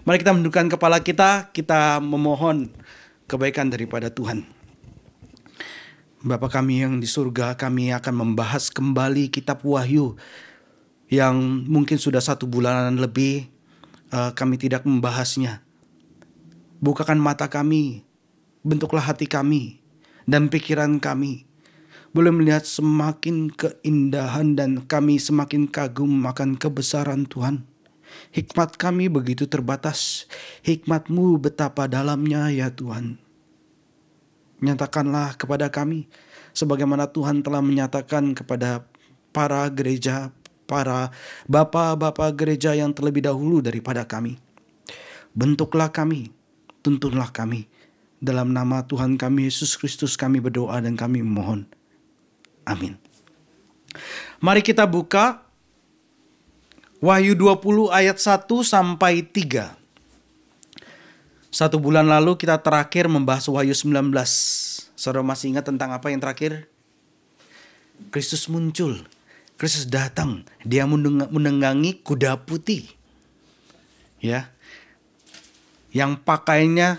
Mari kita menundukkan kepala kita memohon kebaikan daripada Tuhan. Bapa kami yang di surga, kami akan membahas kembali kitab Wahyu yang mungkin sudah 1 bulanan lebih kami tidak membahasnya. Bukakan mata kami, bentuklah hati kami dan pikiran kami. Boleh melihat semakin keindahan dan kami semakin kagum akan kebesaran Tuhan. Hikmat kami begitu terbatas, hikmat-Mu betapa dalamnya ya Tuhan. Nyatakanlah kepada kami sebagaimana Tuhan telah menyatakan kepada para gereja, para bapak-bapak gereja yang terlebih dahulu daripada kami. Bentuklah kami, tuntunlah kami. Dalam nama Tuhan kami Yesus Kristus kami berdoa dan kami memohon. Amin. Mari kita buka Wahyu 20 ayat 1 sampai 3. 1 bulan lalu kita terakhir membahas Wahyu 19. Saudara masih ingat tentang apa yang terakhir? Kristus muncul. Kristus datang. Dia menunggangi kuda putih. Ya. Yang pakaiannya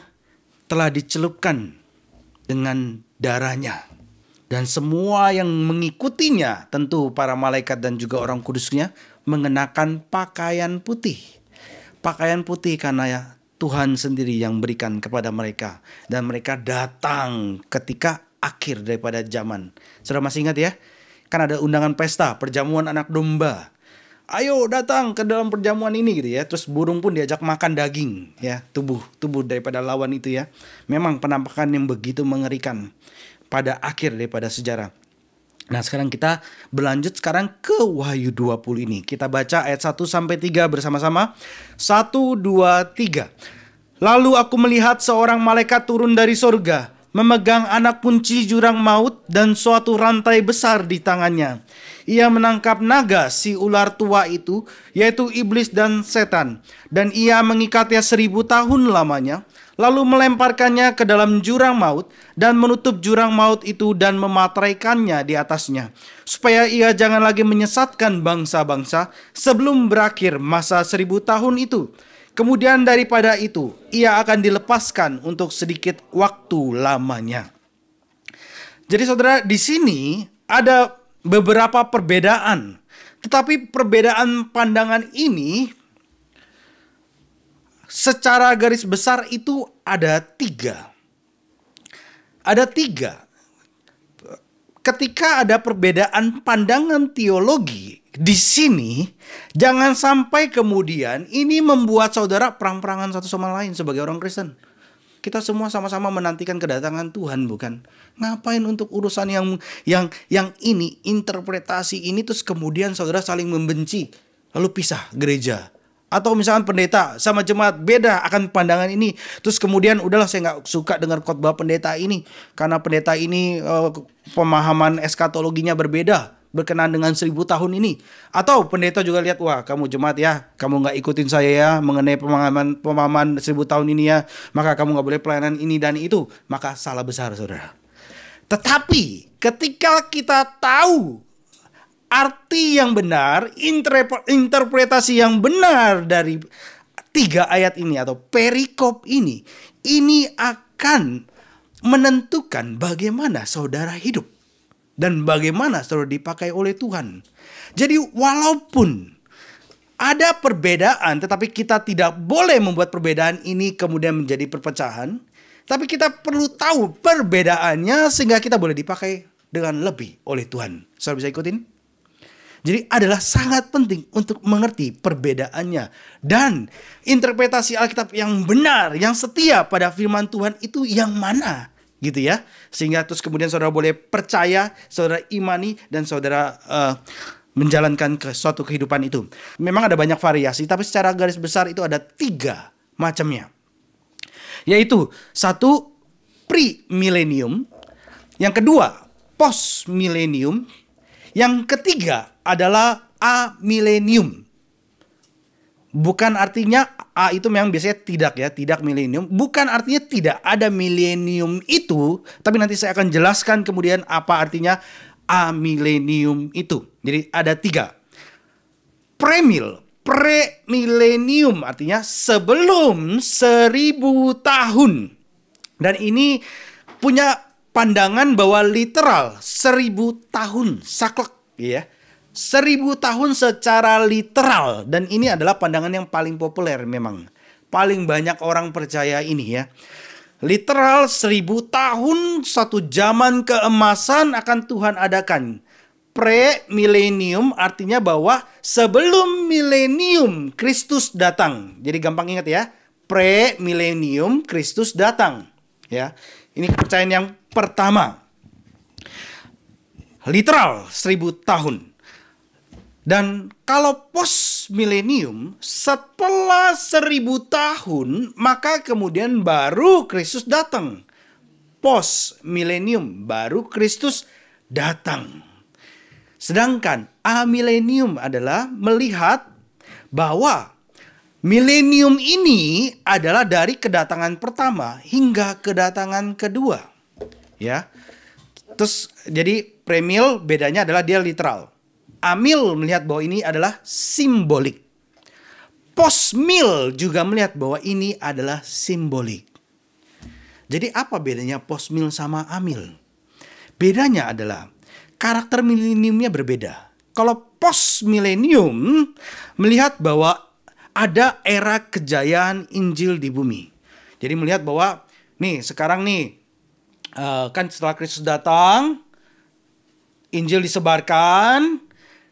telah dicelupkan dengan darahnya. Dan semua yang mengikutinya, tentu para malaikat dan juga orang kudusnya, mengenakan pakaian putih. Pakaian putih karena ya, Tuhan sendiri yang berikan kepada mereka. Dan mereka datang ketika akhir daripada zaman. Saudara masih ingat ya? Kan ada undangan pesta, perjamuan anak domba. Ayo datang ke dalam perjamuan ini gitu ya. Terus burung pun diajak makan daging ya. Tubuh daripada lawan itu ya. Memang penampakan yang begitu mengerikan pada akhir daripada sejarah. Nah sekarang kita berlanjut sekarang ke Wahyu 20 ini. Kita baca ayat 1 sampai 3 bersama-sama. 1, 2, 3. Lalu aku melihat seorang malaikat turun dari sorga, memegang anak kunci jurang maut dan suatu rantai besar di tangannya. Ia menangkap naga si ular tua itu, yaitu iblis dan setan. Dan ia mengikatnya 1000 tahun lamanya. Lalu melemparkannya ke dalam jurang maut dan menutup jurang maut itu dan memateraikannya di atasnya, supaya ia jangan lagi menyesatkan bangsa-bangsa sebelum berakhir masa 1000 tahun itu. Kemudian daripada itu ia akan dilepaskan untuk sedikit waktu lamanya. Jadi saudara, di sini ada beberapa perbedaan, tetapi perbedaan pandangan ini secara garis besar itu ada 3. Ada 3. Ketika ada perbedaan pandangan teologi di sini, jangan sampai kemudian ini membuat saudara perang-perangan satu sama lain sebagai orang Kristen. Kita semua sama-sama menantikan kedatangan Tuhan, bukan? Ngapain untuk urusan yang ini, interpretasi ini, terus kemudian saudara saling membenci, lalu pisah gereja. Atau misalkan pendeta sama jemaat beda akan pandangan ini. Terus kemudian udahlah saya gak suka dengar khotbah pendeta ini. Karena pendeta ini pemahaman eskatologinya berbeda. Berkenaan dengan 1000 tahun ini. Atau pendeta juga lihat, wah kamu jemaat ya, kamu gak ikutin saya ya mengenai pemahaman 1000 tahun ini ya, maka kamu gak boleh pelayanan ini dan itu. Maka salah besar saudara. Tetapi ketika kita tahu arti yang benar, interpretasi yang benar dari 3 ayat ini atau perikop ini akan menentukan bagaimana saudara hidup dan bagaimana saudara dipakai oleh Tuhan. Jadi walaupun ada perbedaan, tetapi kita tidak boleh membuat perbedaan ini kemudian menjadi perpecahan. Tapi kita perlu tahu perbedaannya sehingga kita boleh dipakai dengan lebih oleh Tuhan. Saudara bisa ikutin? Jadi adalah sangat penting untuk mengerti perbedaannya. Dan interpretasi Alkitab yang benar, yang setia pada firman Tuhan itu yang mana? Gitu ya. Sehingga terus kemudian saudara boleh percaya, saudara imani, dan saudara menjalankan ke suatu kehidupan itu. Memang ada banyak variasi, tapi secara garis besar itu ada 3 macamnya. Yaitu 1, pre-millennium. Yang kedua, post-millennium. Yang ketiga adalah amillennium. Bukan artinya A itu memang biasanya tidak ya, tidak milenium. Bukan artinya tidak ada milenium itu, tapi nanti saya akan jelaskan kemudian apa artinya amillennium itu. Jadi ada 3. Premil Premilenium artinya sebelum 1000 tahun. Dan ini punya pandangan bahwa literal 1000 tahun saklek, ya. 1000 tahun secara literal, dan ini adalah pandangan yang paling populer memang. Paling banyak orang percaya ini, ya. Literal 1000 tahun, satu zaman keemasan akan Tuhan adakan. Premilenium artinya bahwa sebelum milenium Kristus datang. Jadi gampang ingat ya. Premilenium Kristus datang. Ya. Ini kepercayaan yang pertama. Literal 1000 tahun. Dan kalau post milenium, setelah 1000 tahun, maka kemudian baru Kristus datang. Post milenium, baru Kristus datang. Sedangkan amilenium adalah melihat bahwa milenium ini adalah dari kedatangan pertama hingga kedatangan kedua. Ya. Terus jadi premil bedanya adalah dia literal. Amil melihat bahwa ini adalah simbolik. Postmil juga melihat bahwa ini adalah simbolik. Jadi apa bedanya postmil sama amil? Bedanya adalah karakter mileniumnya berbeda. Kalau post milenium melihat bahwa ada era kejayaan Injil di bumi. Jadi melihat bahwa nih sekarang nih kan setelah Kristus datang, Injil disebarkan,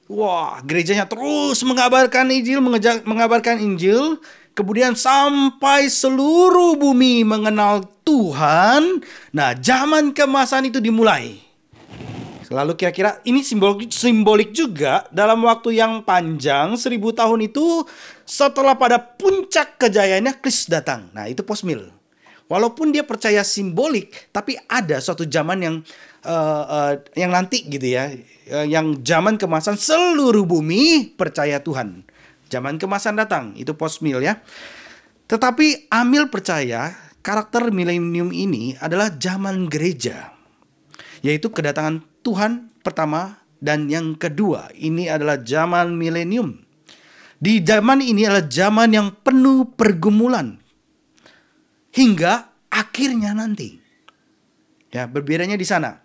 wah gerejanya terus mengabarkan Injil, mengabarkan Injil, kemudian sampai seluruh bumi mengenal Tuhan. Nah, zaman keemasan itu dimulai. Lalu kira-kira ini simbolik juga dalam waktu yang panjang 1000 tahun itu setelah pada puncak kejayaannya Kristus datang. Nah itu postmil. Walaupun dia percaya simbolik, tapi ada suatu zaman yang nanti gitu ya, yang zaman kemasan seluruh bumi percaya Tuhan. Zaman kemasan datang, itu postmil ya. Tetapi amil percaya karakter milenium ini adalah zaman gereja, yaitu kedatangan Tuhan pertama dan yang kedua. Ini adalah zaman milenium. Di zaman ini adalah zaman yang penuh pergumulan hingga akhirnya nanti. Ya, berbedanya di sana.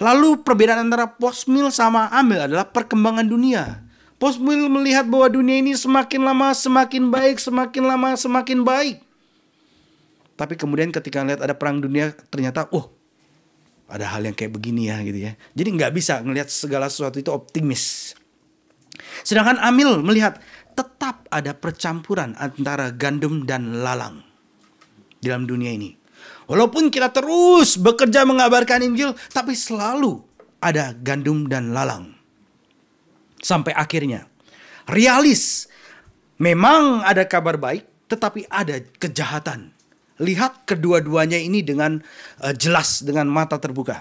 Lalu perbedaan antara postmil sama amil adalah perkembangan dunia. Postmil melihat bahwa dunia ini semakin lama semakin baik, semakin lama semakin baik. Tapi kemudian ketika lihat ada perang dunia, ternyata ada hal yang kayak begini ya gitu ya. Jadi nggak bisa ngelihat segala sesuatu itu optimis. Sedangkan amil melihat tetap ada percampuran antara gandum dan lalang dalam dunia ini. Walaupun kita terus bekerja mengabarkan Injil, tapi selalu ada gandum dan lalang. Sampai akhirnya realis, memang ada kabar baik, tetapi ada kejahatan. Lihat kedua-duanya ini dengan jelas, dengan mata terbuka.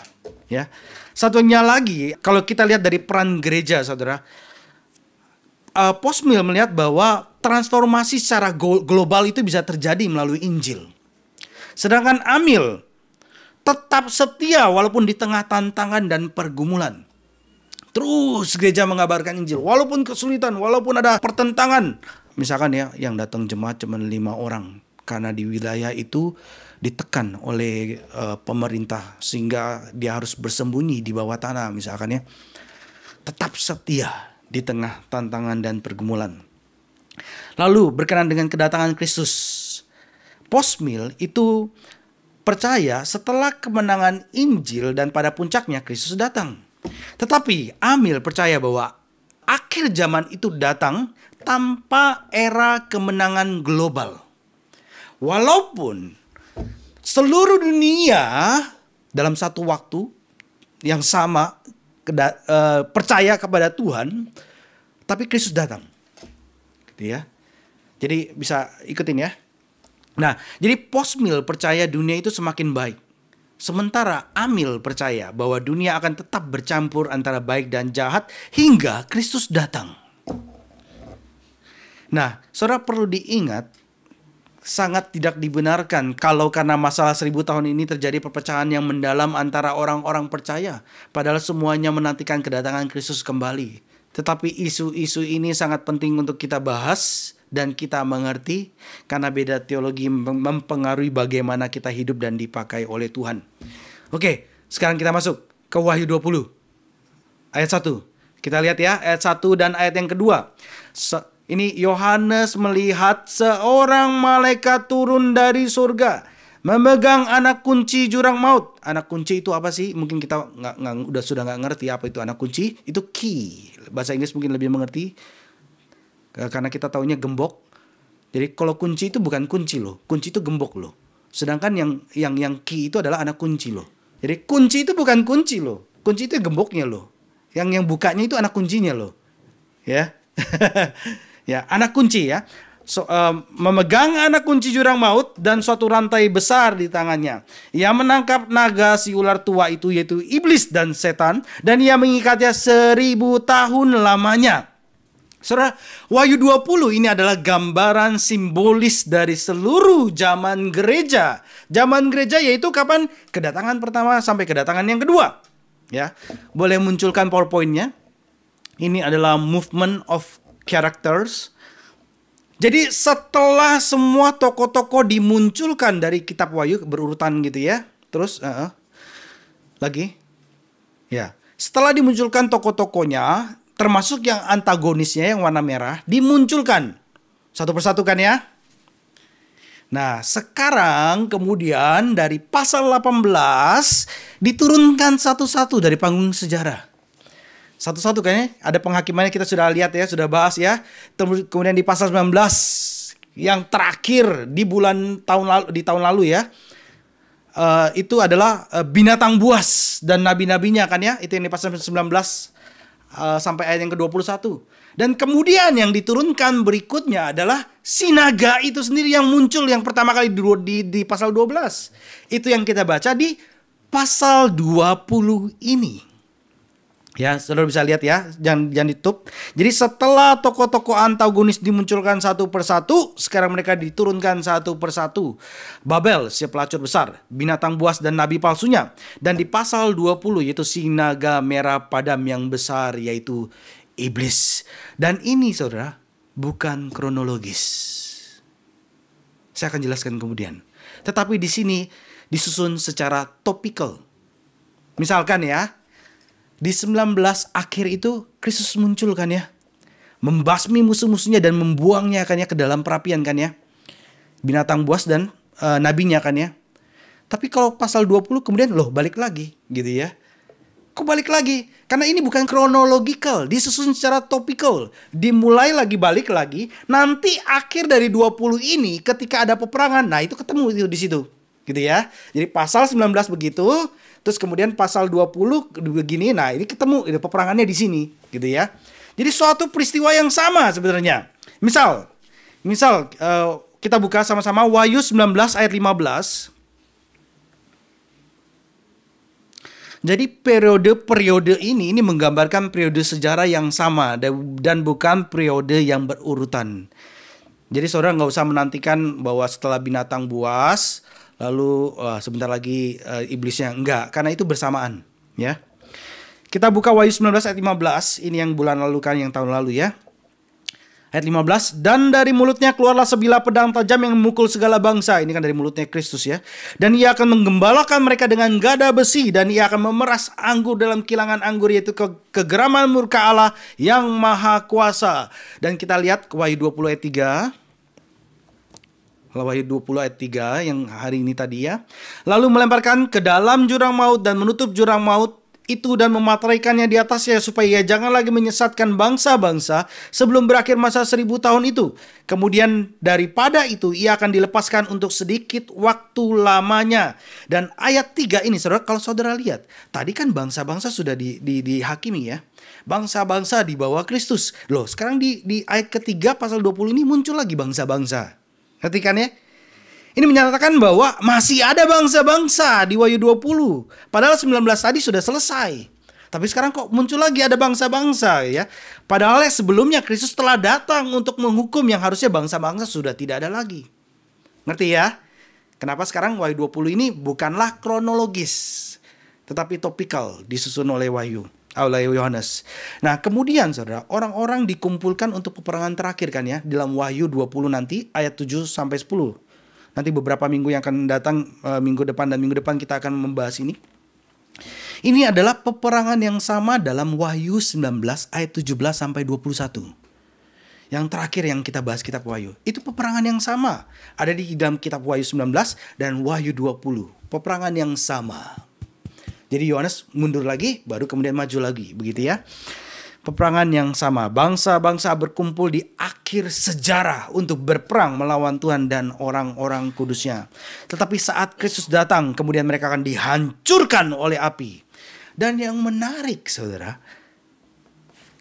Ya, satunya lagi, kalau kita lihat dari peran gereja, saudara, postmil melihat bahwa transformasi secara global itu bisa terjadi melalui Injil. Sedangkan amil tetap setia walaupun di tengah tantangan dan pergumulan. Terus gereja mengabarkan Injil, walaupun kesulitan, walaupun ada pertentangan. Misalkan ya, yang datang jemaat cuma 5 orang. Karena di wilayah itu ditekan oleh pemerintah sehingga dia harus bersembunyi di bawah tanah misalkan ya. Tetap setia di tengah tantangan dan pergumulan. Lalu berkenan dengan kedatangan Kristus. Postmil itu percaya setelah kemenangan Injil dan pada puncaknya Kristus datang. Tetapi amil percaya bahwa akhir zaman itu datang tanpa era kemenangan global. Walaupun seluruh dunia dalam satu waktu yang sama percaya kepada Tuhan, tapi Kristus datang, gitu ya. Jadi bisa ikutin ya. Nah, jadi postmil percaya dunia itu semakin baik, sementara amil percaya bahwa dunia akan tetap bercampur antara baik dan jahat hingga Kristus datang. Nah, saudara perlu diingat, sangat tidak dibenarkan kalau karena masalah 1000 tahun ini terjadi perpecahan yang mendalam antara orang-orang percaya. Padahal semuanya menantikan kedatangan Kristus kembali. Tetapi isu-isu ini sangat penting untuk kita bahas dan kita mengerti, karena beda teologi mempengaruhi bagaimana kita hidup dan dipakai oleh Tuhan. Oke, sekarang kita masuk ke Wahyu 20 ayat 1. Kita lihat ya, ayat 1 dan ayat yang kedua. Ini Yohanes melihat seorang malaikat turun dari surga, memegang anak kunci jurang maut. Anak kunci itu apa sih? Mungkin kita sudah nggak ngerti apa itu anak kunci. Itu key. Bahasa Inggris mungkin lebih mengerti, karena kita taunya gembok. Jadi kalau kunci itu bukan kunci loh. Kunci itu gembok loh. Sedangkan yang key itu adalah anak kunci loh. Jadi kunci itu bukan kunci loh. Kunci itu gemboknya loh. Yang bukanya itu anak kuncinya loh. Ya. Ya, anak kunci ya. Memegang anak kunci jurang maut dan suatu rantai besar di tangannya. Ia menangkap naga si ular tua itu, yaitu iblis dan setan, dan ia mengikatnya 1000 tahun lamanya. Saudara, Wahyu 20 ini adalah gambaran simbolis dari seluruh zaman gereja. Zaman gereja yaitu kapan? Kedatangan pertama sampai kedatangan yang kedua. Ya, boleh munculkan PowerPoint-nya. Ini adalah movement of characters. Jadi setelah semua tokoh-tokoh dimunculkan dari kitab Wahyu berurutan gitu ya. Terus lagi. Ya, setelah dimunculkan tokoh-tokohnya, termasuk yang antagonisnya yang warna merah, dimunculkan satu persatu kan ya. Nah, sekarang kemudian dari pasal 18 diturunkan satu-satu dari panggung sejarah. Satu-satu kayaknya ada penghakimannya, kita sudah lihat ya, sudah bahas ya. Kemudian di pasal 19 yang terakhir di tahun lalu ya. Itu adalah binatang buas dan nabi-nabinya kan ya. Itu yang di pasal 19 sampai ayat yang ke-21. Dan kemudian yang diturunkan berikutnya adalah si naga itu sendiri yang muncul yang pertama kali di pasal 12. Itu yang kita baca di pasal 20 ini. Ya, saudara bisa lihat ya, jangan ditutup. Jadi setelah tokoh-tokoh antagonis dimunculkan satu persatu, sekarang mereka diturunkan satu persatu. Babel, si pelacur besar, binatang buas dan nabi palsunya. Dan di pasal 20 yaitu si naga merah padam yang besar, yaitu iblis. Dan ini saudara, bukan kronologis. Saya akan jelaskan kemudian. Tetapi di sini disusun secara topikal. Misalkan ya, di 19 akhir itu Kristus muncul kan ya. Membasmi musuh-musuhnya dan membuangnya kan ya ke dalam perapian kan ya. Binatang buas dan nabinya kan ya. Tapi kalau pasal 20 kemudian balik lagi gitu ya. Kok balik lagi? Karena ini bukan kronologikal, disusun secara topikal. Dimulai lagi, balik lagi. Nanti akhir dari 20 ini ketika ada peperangan, nah itu ketemu itu di situ. Gitu ya. Jadi pasal 19 begitu. Terus kemudian pasal 20 begini, nah ini ketemu peperangannya di sini, gitu ya. Jadi suatu peristiwa yang sama sebenarnya. Misal kita buka sama-sama Wahyu 19 ayat 15. Jadi periode ini menggambarkan periode sejarah yang sama dan bukan periode yang berurutan. Jadi saudara nggak usah menantikan bahwa setelah binatang buas lalu sebentar lagi iblisnya, enggak, karena itu bersamaan ya. Kita buka Wahyu 19 ayat 15, ini yang bulan lalu kan, yang tahun lalu ya. Ayat 15, dan dari mulutnya keluarlah sebilah pedang tajam yang memukul segala bangsa. Ini kan dari mulutnya Kristus ya. Dan ia akan menggembalakan mereka dengan gada besi, dan ia akan memeras anggur dalam kilangan anggur, yaitu kegeraman murka Allah yang maha kuasa. Dan kita lihat Wahyu 20 ayat 3. Wahyu 20 ayat 3 yang hari ini tadi ya. Lalu melemparkan ke dalam jurang maut dan menutup jurang maut itu dan memateraikannya di atasnya supaya ia jangan lagi menyesatkan bangsa-bangsa sebelum berakhir masa 1000 tahun itu. Kemudian daripada itu ia akan dilepaskan untuk sedikit waktu lamanya. Dan ayat 3 ini saudara, kalau saudara lihat, tadi kan bangsa-bangsa sudah dihakimi ya. Bangsa-bangsa di bawah Kristus. Sekarang di ayat ketiga pasal 20 ini muncul lagi bangsa-bangsa. Ngerti kan ya? Ini menyatakan bahwa masih ada bangsa-bangsa di Wahyu 20. Padahal 19 tadi sudah selesai. Tapi sekarang kok muncul lagi ada bangsa-bangsa ya. Padahal sebelumnya Kristus telah datang untuk menghukum yang harusnya bangsa-bangsa sudah tidak ada lagi. Ngerti ya? Kenapa sekarang Wahyu 20 ini bukanlah kronologis, tetapi topikal, disusun oleh Wahyu. oleh Yohanes. Nah, kemudian saudara, orang-orang dikumpulkan untuk peperangan terakhir kan ya, dalam Wahyu 20 nanti ayat 7 sampai 10. Nanti beberapa minggu yang akan datang, minggu depan dan minggu depan kita akan membahas ini. Ini adalah peperangan yang sama dalam Wahyu 19 ayat 17 sampai 21. Yang terakhir yang kita bahas kitab Wahyu, itu peperangan yang sama. Ada di dalam kitab Wahyu 19 dan Wahyu 20. Peperangan yang sama. Jadi Yohanes mundur lagi, baru kemudian maju lagi. Begitu ya. Peperangan yang sama. Bangsa-bangsa berkumpul di akhir sejarah untuk berperang melawan Tuhan dan orang-orang kudusnya. Tetapi saat Kristus datang, kemudian mereka akan dihancurkan oleh api. Dan yang menarik saudara,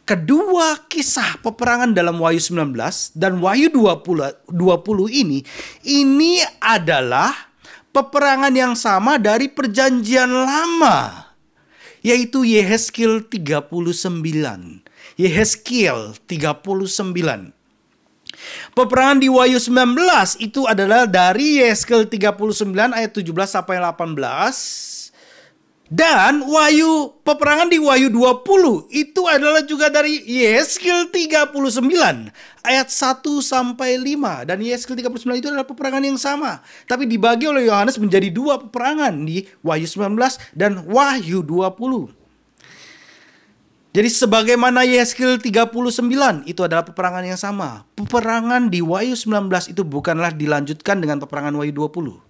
kedua kisah peperangan dalam Wahyu 19 dan Wahyu 20 ini adalah peperangan yang sama dari perjanjian lama, yaitu Yehezkiel 39. Yehezkiel 39. Peperangan di Wahyu 19 itu adalah dari Yehezkiel 39 ayat 17 sampai 18. Dan peperangan di Wahyu 20 itu adalah juga dari Yehezkiel 39 ayat 1 sampai 5. Dan Yehezkiel 39 itu adalah peperangan yang sama, tapi dibagi oleh Yohanes menjadi dua peperangan di Wahyu 19 dan Wahyu 20. Jadi sebagaimana Yehezkiel 39 itu adalah peperangan yang sama. Peperangan di Wahyu 19 itu bukanlah dilanjutkan dengan peperangan Wahyu 20.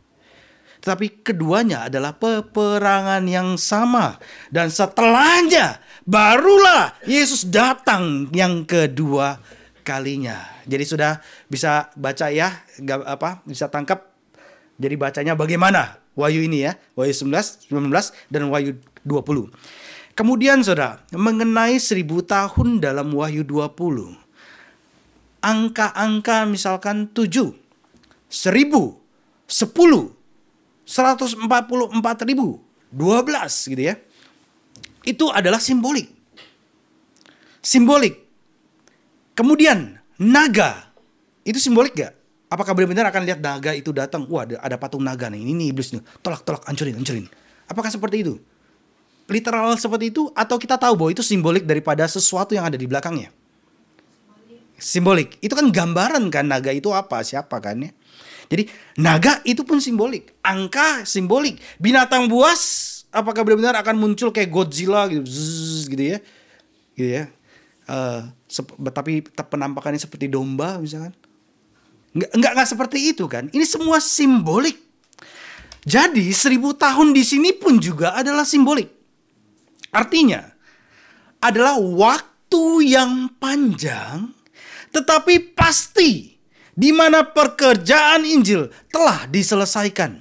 Tetapi keduanya adalah peperangan yang sama. Dan setelahnya barulah Yesus datang yang kedua kalinya. Jadi sudah bisa baca ya, bisa tangkap. Jadi bacanya bagaimana Wahyu ini ya. Wahyu 19 dan Wahyu 20. Kemudian saudara, mengenai 1000 tahun dalam Wahyu 20. Angka-angka misalkan 7, 1000, 10, 144.000, 12 gitu ya. Itu adalah simbolik. Simbolik. Kemudian naga. Itu simbolik gak? Apakah benar-benar akan lihat naga itu datang? Wah, ada patung naga nih. Ini iblis nih. Tolak, hancurin. Apakah seperti itu? Literal seperti itu? Atau kita tahu bahwa itu simbolik daripada sesuatu yang ada di belakangnya? Simbolik. Itu kan gambaran kan, naga itu apa? Siapa kan ya? Jadi naga itu pun simbolik, angka simbolik, binatang buas apakah benar-benar akan muncul kayak Godzilla gitu, gitu ya, tapi penampakannya seperti domba misalkan, nggak seperti itu kan? Ini semua simbolik. Jadi 1000 tahun di sini pun juga adalah simbolik. Artinya adalah waktu yang panjang, tetapi pasti. Di mana pekerjaan Injil telah diselesaikan.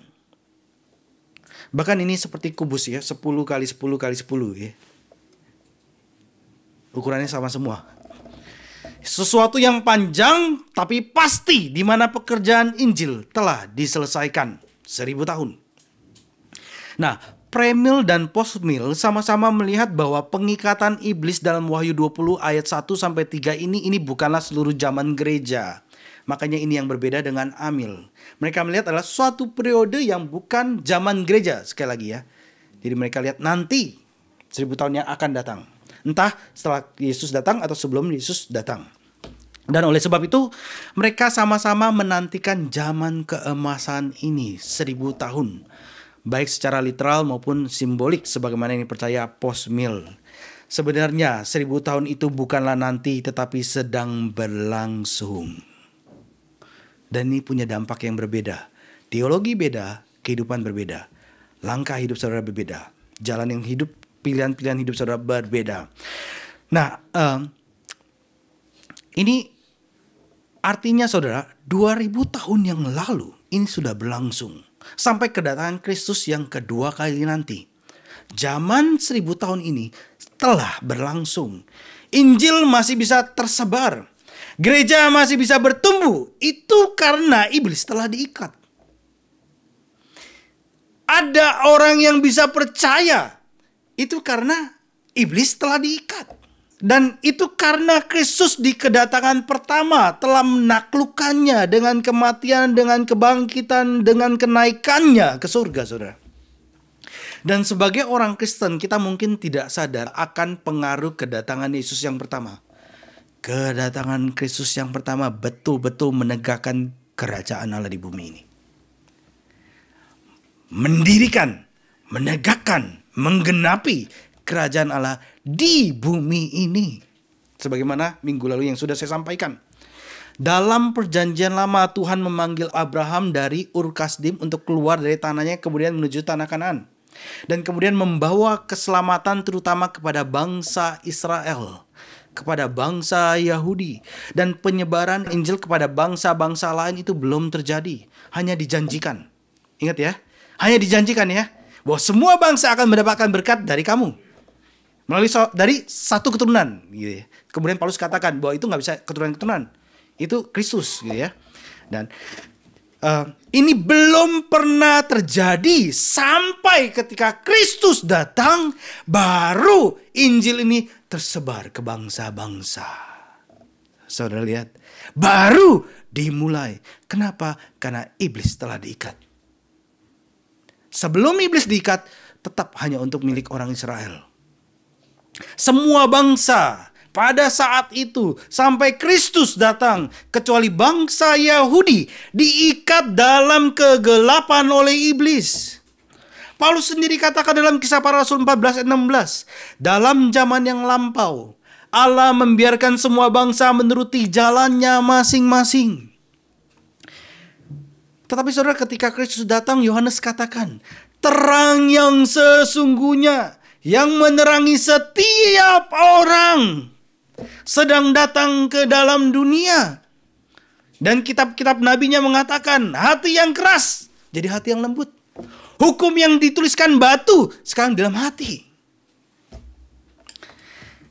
Bahkan ini seperti kubus ya, 10 kali 10 kali 10 ya. Ukurannya sama semua. Sesuatu yang panjang tapi pasti, di mana pekerjaan Injil telah diselesaikan 1000 tahun. Nah, premill dan postmill sama-sama melihat bahwa pengikatan iblis dalam Wahyu 20 ayat 1 sampai 3 ini bukanlah seluruh zaman gereja. Makanya ini yang berbeda dengan Amil. Mereka melihat adalah suatu periode yang bukan zaman gereja. Sekali lagi ya. Jadi mereka lihat nanti 1000 tahun yang akan datang. Entah setelah Yesus datang atau sebelum Yesus datang. Dan oleh sebab itu mereka sama-sama menantikan zaman keemasan ini 1000 tahun. Baik secara literal maupun simbolik sebagaimana yang dipercaya postmill. Sebenarnya 1000 tahun itu bukanlah nanti tetapi sedang berlangsung. Dan ini punya dampak yang berbeda. Teologi beda, kehidupan berbeda. Langkah hidup saudara berbeda. Jalan yang hidup, pilihan-pilihan hidup saudara berbeda. Nah, ini artinya saudara, 2000 tahun yang lalu ini sudah berlangsung. Sampai kedatangan Kristus yang kedua kali nanti. Zaman 1000 tahun ini telah berlangsung. Injil masih bisa tersebar. Gereja masih bisa bertumbuh. Itu karena iblis telah diikat. Ada orang yang bisa percaya. Itu karena iblis telah diikat. Dan itu karena Kristus di kedatangan pertama telah menaklukkannya dengan kematian, dengan kebangkitan, dengan kenaikannya ke surga, saudara. Dan sebagai orang Kristen, kita mungkin tidak sadar akan pengaruh kedatangan Yesus yang pertama. Kedatangan Kristus yang pertama betul-betul menegakkan kerajaan Allah di bumi ini. Mendirikan, menegakkan, menggenapi kerajaan Allah di bumi ini. Sebagaimana minggu lalu yang sudah saya sampaikan. Dalam perjanjian lama, Tuhan memanggil Abraham dari Ur Kasdim untuk keluar dari tanahnya, kemudian menuju tanah Kanaan. Dan kemudian membawa keselamatan terutama kepada bangsa Israel, kepada bangsa Yahudi. Dan penyebaran Injil kepada bangsa-bangsa lain itu belum terjadi, hanya dijanjikan. Ingat ya, hanya dijanjikan ya, bahwa semua bangsa akan mendapatkan berkat dari kamu, melalui dari satu keturunan gitu ya. Kemudian Paulus katakan bahwa itu nggak bisa keturunan-keturunan, itu Kristus gitu ya. Dan ini belum pernah terjadi sampai ketika Kristus datang, baru Injil ini tersebar ke bangsa-bangsa. Saudara lihat, baru dimulai. Kenapa? Karena iblis telah diikat. Sebelum iblis diikat, tetap hanya untuk milik orang Israel. Semua bangsa pada saat itu sampai Kristus datang, kecuali bangsa Yahudi, diikat dalam kegelapan oleh iblis. Paulus sendiri katakan dalam Kisah Para Rasul 14 ayat 16, dalam zaman yang lampau Allah membiarkan semua bangsa menuruti jalannya masing-masing. Tetapi saudara, ketika Kristus datang, Yohanes katakan, terang yang sesungguhnya yang menerangi setiap orang sedang datang ke dalam dunia. Dan kitab-kitab nabinya mengatakan, hati yang keras jadi hati yang lembut. Hukum yang dituliskan batu sekarang dalam hati.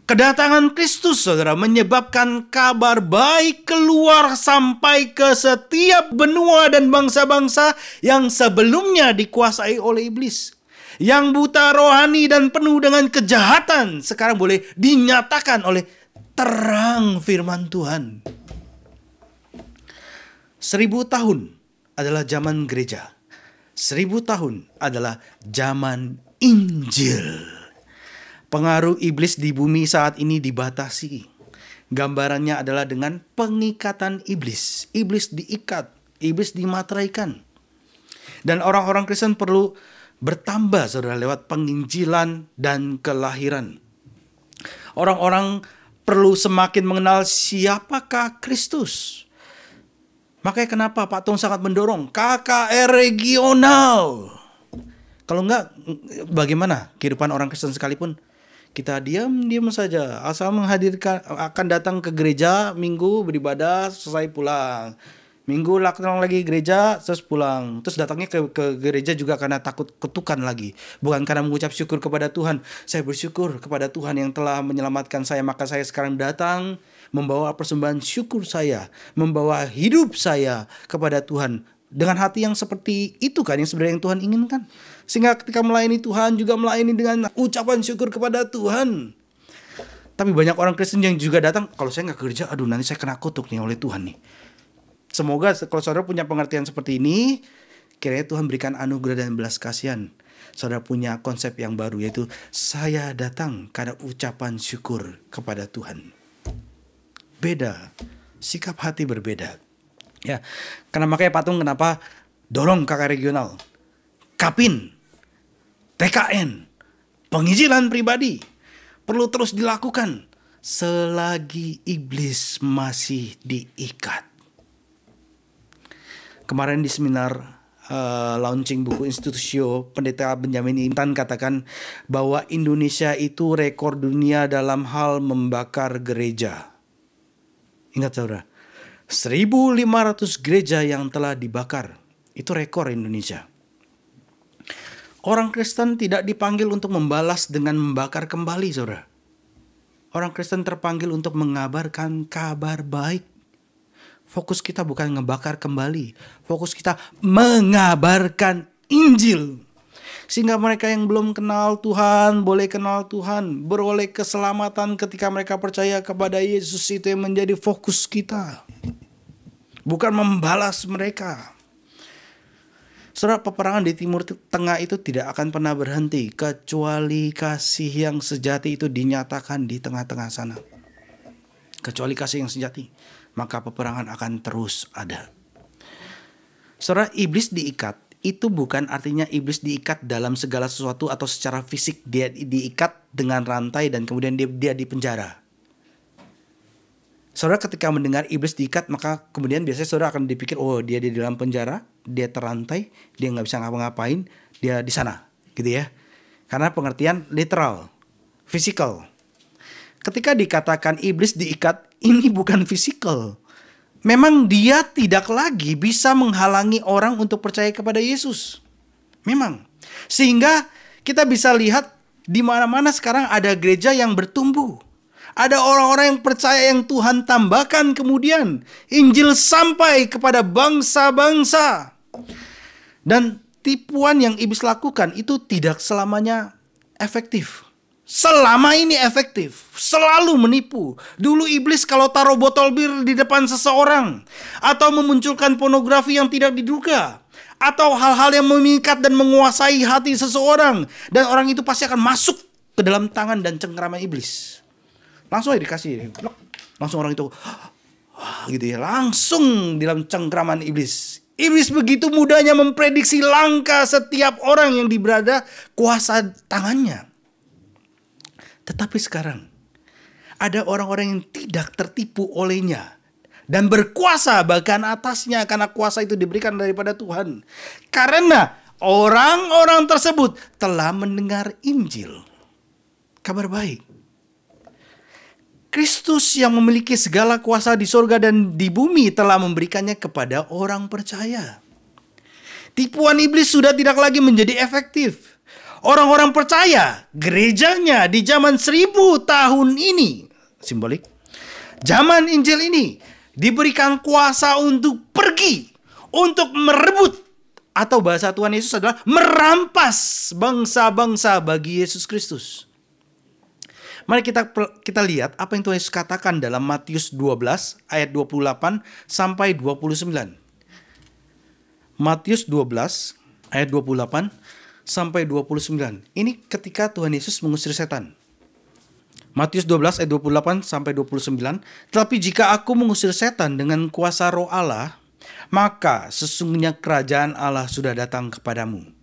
Kedatangan Kristus, saudara, menyebabkan kabar baik keluar sampai ke setiap benua dan bangsa-bangsa yang sebelumnya dikuasai oleh iblis. Yang buta rohani dan penuh dengan kejahatan sekarang boleh dinyatakan oleh terang firman Tuhan. 1000 tahun adalah zaman gereja. 1000 tahun adalah zaman Injil. Pengaruh iblis di bumi saat ini dibatasi. Gambarannya adalah dengan pengikatan iblis. Iblis diikat, iblis dimateraikan. Dan orang-orang Kristen perlu bertambah, saudara, lewat penginjilan dan kelahiran. Orang-orang perlu semakin mengenal siapakah Kristus. Makanya kenapa Pak Tung sangat mendorong KKR regional. Kalau enggak, bagaimana kehidupan orang Kristen sekalipun? Kita diam saja, asal menghadirkan, akan datang ke gereja minggu, beribadah, selesai pulang. Minggu datang lagi gereja, terus pulang. Terus datangnya ke gereja juga karena takut kutukan lagi. Bukan karena mengucap syukur kepada Tuhan. Saya bersyukur kepada Tuhan yang telah menyelamatkan saya. Maka saya sekarang datang membawa persembahan syukur saya. Membawa hidup saya kepada Tuhan. Dengan hati yang seperti itu kan yang sebenarnya yang Tuhan inginkan. Sehingga ketika melayani Tuhan juga melayani dengan ucapan syukur kepada Tuhan. Tapi banyak orang Kristen yang juga datang, kalau saya nggak ke gereja, aduh nanti saya kena kutuk nih oleh Tuhan nih. Semoga kalau saudara punya pengertian seperti ini, kiranya Tuhan berikan anugerah dan belas kasihan. Saudara punya konsep yang baru, yaitu saya datang karena ucapan syukur kepada Tuhan. Beda, sikap hati berbeda. Ya, karena makanya Patung kenapa dorong KKR regional, Kapin, TKN, penginjilan pribadi perlu terus dilakukan selagi iblis masih diikat. Kemarin di seminar launching buku Institutio, Pendeta Benjamin Intan katakan bahwa Indonesia itu rekor dunia dalam hal membakar gereja. Ingat saudara, 1.500 gereja yang telah dibakar. Itu rekor Indonesia. Orang Kristen tidak dipanggil untuk membalas dengan membakar kembali, saudara. Orang Kristen terpanggil untuk mengabarkan kabar baik. Fokus kita bukan ngebakar kembali. Fokus kita mengabarkan Injil. Sehingga mereka yang belum kenal Tuhan boleh kenal Tuhan. Beroleh keselamatan ketika mereka percaya kepada Yesus. Itu yang menjadi fokus kita. Bukan membalas mereka. Saudara, peperangan di Timur Tengah itu tidak akan pernah berhenti kecuali kasih yang sejati itu dinyatakan di tengah-tengah sana. Kecuali kasih yang sejati, maka peperangan akan terus ada. Saudara, iblis diikat itu bukan artinya iblis diikat dalam segala sesuatu atau secara fisik. Dia diikat dengan rantai dan kemudian dia dipenjara. Saudara, ketika mendengar iblis diikat, maka kemudian biasanya saudara akan dipikir, oh dia di dalam penjara, dia terantai, dia nggak bisa ngapa-ngapain, dia di sana, gitu ya. Karena pengertian literal, physical. Ketika dikatakan iblis diikat, ini bukan physical. Memang dia tidak lagi bisa menghalangi orang untuk percaya kepada Yesus. Memang. Sehingga kita bisa lihat di mana-mana sekarang ada gereja yang bertumbuh. Ada orang-orang yang percaya yang Tuhan tambahkan kemudian. Injil sampai kepada bangsa-bangsa. Dan tipuan yang iblis lakukan itu tidak selamanya efektif. Selama ini efektif. Selalu menipu. Dulu iblis kalau taruh botol bir di depan seseorang. Atau memunculkan pornografi yang tidak diduga. Atau hal-hal yang memikat dan menguasai hati seseorang. Dan orang itu pasti akan masuk ke dalam tangan dan cengkraman iblis. Langsung aja dikasih. Langsung orang itu gitu ya. Langsung di dalam cengkraman iblis. Iblis begitu mudahnya memprediksi langkah setiap orang yang diberada kuasa tangannya. Tetapi sekarang ada orang-orang yang tidak tertipu olehnya. Dan berkuasa bahkan atasnya, karena kuasa itu diberikan daripada Tuhan. Karena orang-orang tersebut telah mendengar Injil. Kabar baik. Kristus yang memiliki segala kuasa di sorga dan di bumi telah memberikannya kepada orang percaya. Tipuan iblis sudah tidak lagi menjadi efektif. Orang-orang percaya, gerejanya di zaman 1000 tahun ini, simbolik, zaman Injil ini, diberikan kuasa untuk pergi, untuk merebut, atau bahasa Tuhan Yesus adalah merampas bangsa-bangsa bagi Yesus Kristus. Mari kita lihat apa yang Tuhan Yesus katakan dalam Matius 12 ayat 28 sampai 29. Matius 12 ayat 28 sampai 29. Ini ketika Tuhan Yesus mengusir setan. Matius 12 ayat 28 sampai 29. Tetapi jika aku mengusir setan dengan kuasa Roh Allah, maka sesungguhnya kerajaan Allah sudah datang kepadamu.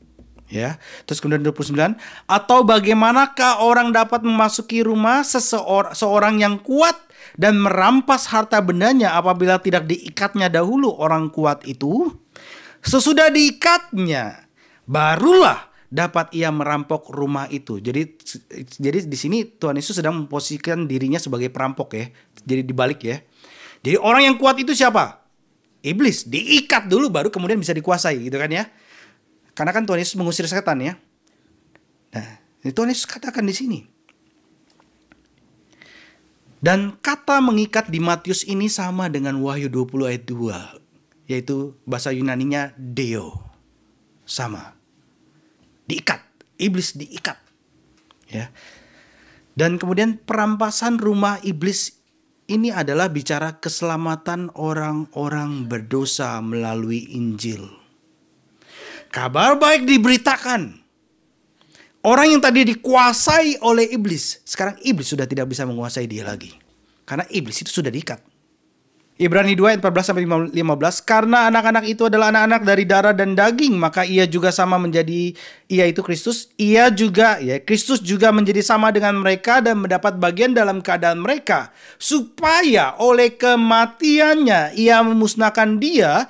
Ya, terus kemudian 29, atau bagaimanakah orang dapat memasuki rumah seorang yang kuat dan merampas harta bendanya apabila tidak diikatnya dahulu orang kuat itu? Sesudah diikatnya, barulah dapat ia merampok rumah itu. Jadi di sini Tuhan Yesus sedang memposisikan dirinya sebagai perampok ya. Jadi dibalik ya. Jadi orang yang kuat itu siapa? Iblis. Diikat dulu baru kemudian bisa dikuasai gitu kan ya. Karena kan Tuhan Yesus mengusir setan ya. Nah, Tuhan Yesus katakan di sini. Dan kata mengikat di Matius ini sama dengan Wahyu 20 ayat 2. Yaitu bahasa Yunaninya deo. Sama. Diikat. Iblis diikat. Ya. Dan kemudian perampasan rumah iblis ini adalah bicara keselamatan orang-orang berdosa melalui Injil. Kabar baik diberitakan. Orang yang tadi dikuasai oleh iblis, sekarang iblis sudah tidak bisa menguasai dia lagi. Karena iblis itu sudah diikat. Ibrani 2 ayat 14 sampai 15, karena anak-anak itu adalah anak-anak dari darah dan daging, maka ia juga sama menjadi, ia itu Kristus, Kristus juga menjadi sama dengan mereka dan mendapat bagian dalam keadaan mereka, supaya oleh kematiannya ia memusnahkan dia,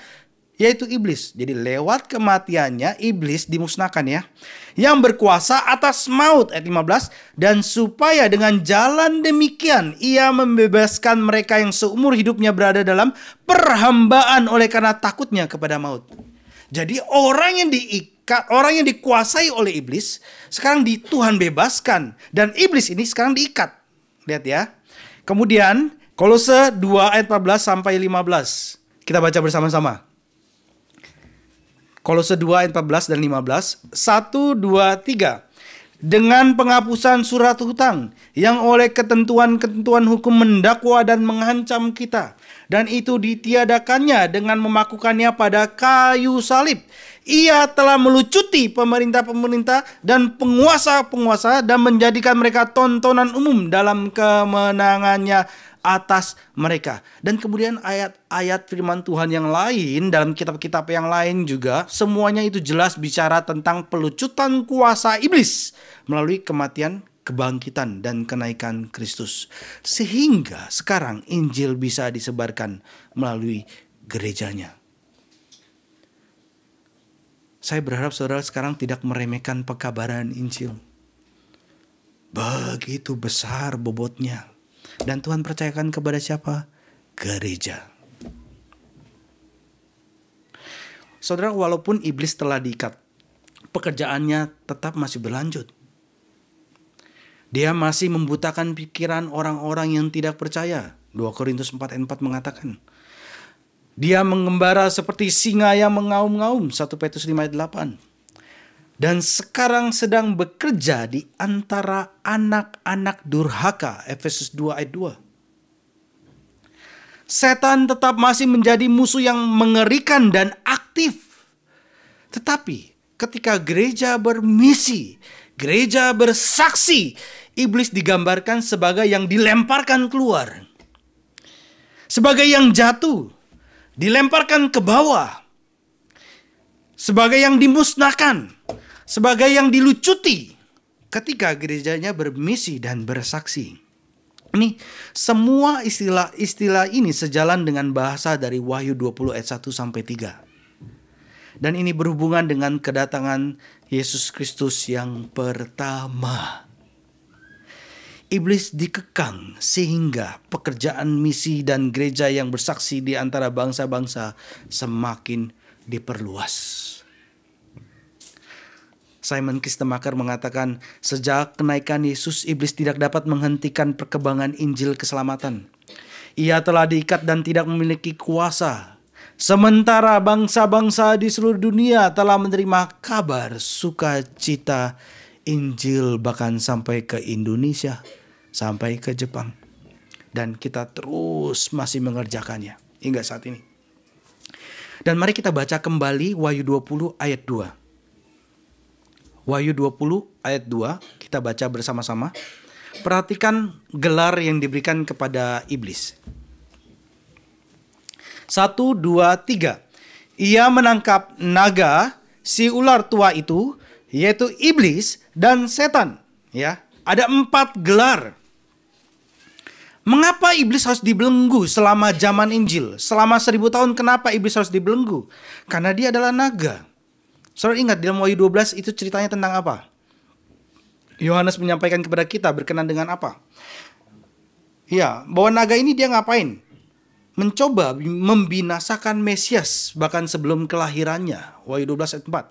yaitu iblis. Jadi lewat kematiannya iblis dimusnahkan ya. Yang berkuasa atas maut ayat 15. Dan supaya dengan jalan demikian ia membebaskan mereka yang seumur hidupnya berada dalam perhambaan oleh karena takutnya kepada maut. Jadi orang yang diikat, orang yang dikuasai oleh iblis sekarang Tuhan bebaskan. Dan iblis ini sekarang diikat. Lihat ya. Kemudian Kolose 2 ayat 14 sampai 15. Kita baca bersama-sama. Kolose 2 ayat 14 dan 15. 1, 2, 3. Dengan penghapusan surat hutang yang oleh ketentuan-ketentuan hukum mendakwa dan mengancam kita. Dan itu ditiadakannya dengan memakukannya pada kayu salib. Ia telah melucuti pemerintah-pemerintah dan penguasa-penguasa dan menjadikan mereka tontonan umum dalam kemenangannya atas mereka. Dan kemudian ayat-ayat firman Tuhan yang lain dalam kitab-kitab yang lain juga semuanya itu jelas bicara tentang pelucutan kuasa iblis melalui kematian, kebangkitan, dan kenaikan Kristus. Sehingga sekarang Injil bisa disebarkan melalui gerejanya. Saya berharap saudara sekarang tidak meremehkan pekabaran Injil. Begitu besar bobotnya. Dan Tuhan percayakan kepada siapa? Gereja. Saudara, walaupun iblis telah diikat, pekerjaannya tetap masih berlanjut. Dia masih membutakan pikiran orang-orang yang tidak percaya. 2 Korintus 4:4 mengatakan. Dia mengembara seperti singa yang mengaum-ngaum. 1 Petrus 5:8. Dan sekarang sedang bekerja di antara anak-anak durhaka. Efesus 2:2. Setan tetap masih menjadi musuh yang mengerikan dan aktif. Tetapi ketika gereja bermisi, gereja bersaksi, iblis digambarkan sebagai yang dilemparkan keluar. Sebagai yang jatuh, dilemparkan ke bawah. Sebagai yang dimusnahkan. Sebagai yang dilucuti ketika gerejanya bermisi dan bersaksi. Ini semua istilah ini sejalan dengan bahasa dari Wahyu 20 ayat 1 sampai 3. Dan ini berhubungan dengan kedatangan Yesus Kristus yang pertama. Iblis dikekang sehingga pekerjaan misi dan gereja yang bersaksi di antara bangsa-bangsa semakin diperluas. Simon Kistemaker mengatakan, sejak kenaikan Yesus, iblis tidak dapat menghentikan perkembangan Injil keselamatan. Ia telah diikat dan tidak memiliki kuasa. Sementara bangsa-bangsa di seluruh dunia telah menerima kabar sukacita Injil bahkan sampai ke Indonesia, sampai ke Jepang. Dan kita terus masih mengerjakannya hingga saat ini. Dan mari kita baca kembali Wahyu 20 ayat 2. Wahyu 20 ayat 2, kita baca bersama-sama. Perhatikan gelar yang diberikan kepada iblis. 1, 2, 3. Ia menangkap naga, si ular tua itu, yaitu iblis dan setan. Ya, ada 4 gelar. Mengapa iblis harus dibelenggu selama zaman Injil? Selama 1000 tahun kenapa iblis harus dibelenggu? Karena dia adalah naga. Saudara ingat dalam Wahyu 12 itu ceritanya tentang apa? Yohanes menyampaikan kepada kita berkenan dengan apa? Ya, bahwa naga ini dia ngapain? Mencoba membinasakan Mesias bahkan sebelum kelahirannya. Wahyu 12 ayat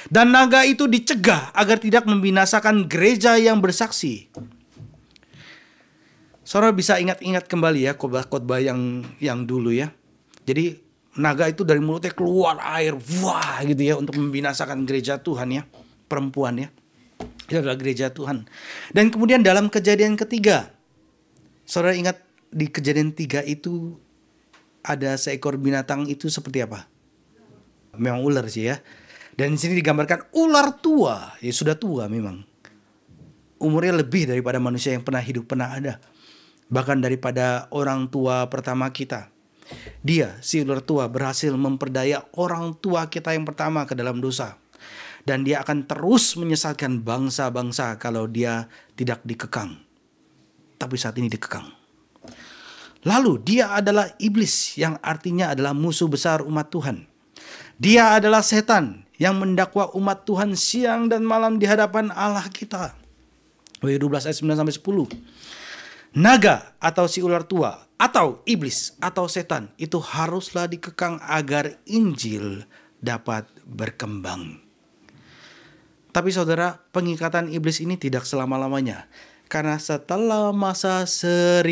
4. Dan naga itu dicegah agar tidak membinasakan gereja yang bersaksi. Saudara bisa ingat-ingat kembali ya khotbah-khotbah yang dulu ya. Jadi naga itu dari mulutnya keluar air, wah gitu ya, untuk membinasakan gereja Tuhan ya, perempuan ya. Itu adalah gereja Tuhan. Dan kemudian dalam Kejadian ketiga, saudara ingat di Kejadian 3 itu ada seekor binatang itu seperti apa? Memang ular sih ya. Dan di sini digambarkan ular tua, ya sudah tua memang. Umurnya lebih daripada manusia yang pernah hidup, pernah ada. Bahkan daripada orang tua pertama kita. Dia, si ular tua, berhasil memperdaya orang tua kita yang pertama ke dalam dosa. Dan dia akan terus menyesatkan bangsa-bangsa kalau dia tidak dikekang. Tapi saat ini dikekang. Lalu dia adalah iblis yang artinya adalah musuh besar umat Tuhan. Dia adalah setan yang mendakwa umat Tuhan siang dan malam di hadapan Allah kita. Wahyu 12 ayat 9 sampai 10. Naga atau si ular tua atau iblis atau setan itu haruslah dikekang agar Injil dapat berkembang. Tapi saudara, pengikatan iblis ini tidak selama-lamanya. Karena setelah masa 1000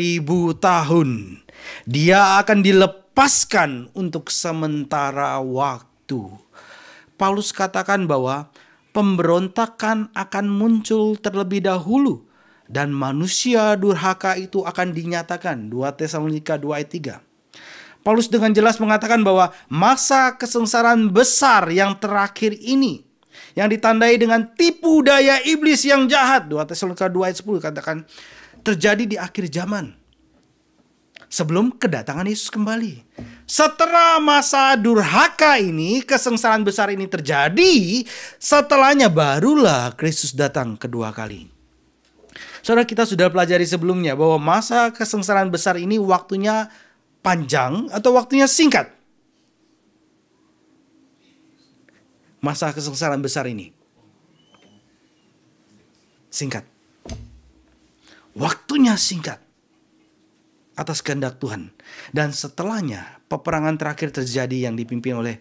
tahun, dia akan dilepaskan untuk sementara waktu. Paulus katakan bahwa pemberontakan akan muncul terlebih dahulu. Dan manusia durhaka itu akan dinyatakan. 2 Tesalonika 2 ayat 3. Paulus dengan jelas mengatakan bahwa masa kesengsaraan besar yang terakhir ini, yang ditandai dengan tipu daya iblis yang jahat, 2 Tesalonika 2 ayat 10 katakan, terjadi di akhir zaman, sebelum kedatangan Yesus kembali. Setelah masa durhaka ini, kesengsaraan besar ini terjadi, setelahnya barulah Kristus datang kedua kali. Saudara, kita sudah pelajari sebelumnya bahwa masa kesengsaraan besar ini waktunya panjang atau waktunya singkat? Masa kesengsaraan besar ini singkat. Waktunya singkat atas kehendak Tuhan. Dan setelahnya peperangan terakhir terjadi yang dipimpin oleh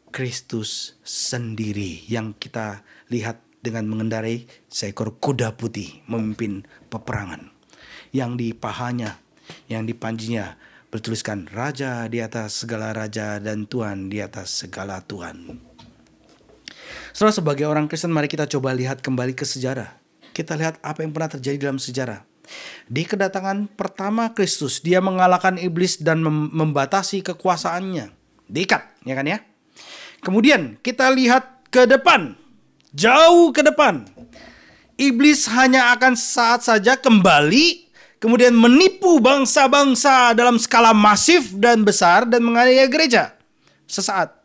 Kristus sendiri, yang kita lihat dengan mengendarai seekor kuda putih memimpin peperangan, yang di pahanya, yang di panjinya bertuliskan Raja di atas segala raja dan Tuhan di atas segala Tuhan. Setelah sebagai orang Kristen, mari kita coba lihat kembali ke sejarah. Kita lihat apa yang pernah terjadi dalam sejarah. Di kedatangan pertama Kristus, dia mengalahkan iblis dan membatasi kekuasaannya. Diikat, ya kan ya? Kemudian kita lihat ke depan, jauh ke depan. Iblis hanya akan saat saja kembali, kemudian menipu bangsa-bangsa dalam skala masif dan besar dan menganiaya gereja sesaat.